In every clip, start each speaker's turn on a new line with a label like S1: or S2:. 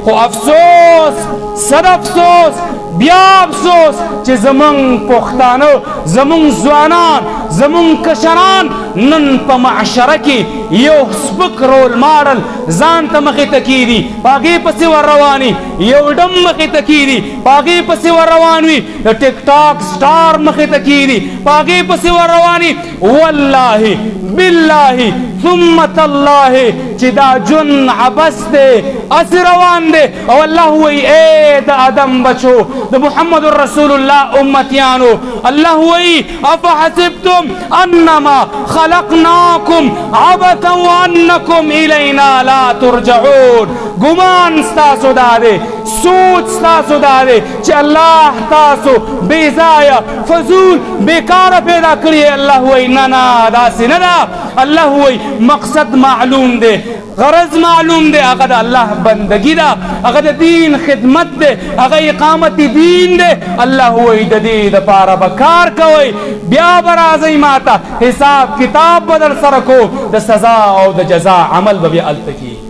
S1: خو افسوس صد افسوس بیا افسوس چې زمون پښتانه زمون ځوانان زمون کشران نن په معاشره کې یو سپک رول ماډل ځان ته مخې ته کیدي باغې پسې ور رواني یو ډم مخې ته کیدي باغې پسې ور روان وي د ټیک ټاک سټار مخې ته کیدي باغې پسې ور رواني والله بالله ثم تالله چې دا جن عبس دی اسی روان دی او الله وی اے د آدم بچو د محمد رسول الله امتیانو الله وی افحسبتم انما خلقناکم عبثا وانکم الینا لا ترجعون ګمان ستاسو دا دی سوچ ستاسو دا دی چې الله تاسو بې ځایه فضول بیکاره پیدا کړي الله وی نه نه داسې نه ده الله وی مقصد معلوم دی غرض معلوم دی هغه د الله بندگی ده هغه د دین خدمت دی هغه اقامت دین دی الله وی د دې دپاره به کار کوئ بیا به راځئ ماته حساب کتاب به در سره کو د سزا او د جزا عمل به بیا هلته کېږي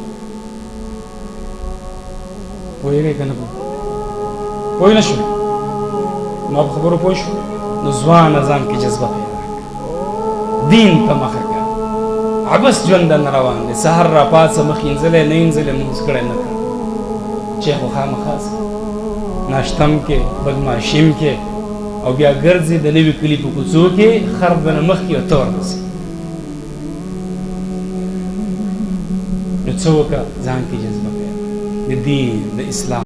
S1: پوهېږئ که نه پوه نه شو ما په خبرو پوه شو نو ځوانه ځان کې جذبه پیدا کړه دین ته مخه کړه عبس ژوند نه روان دی سهار را پاڅه مخ اینځلی نه اینځلی لمونځ کړی نه کړی چې خو خامخا ناشته م کې بدماشي م کې او بیا ګرځې د نوي کلي په کوڅو کې خر به نه مخکې او ته ورپسې نو څه وکړه ځان کې جذبه پیدا د دین د اسلام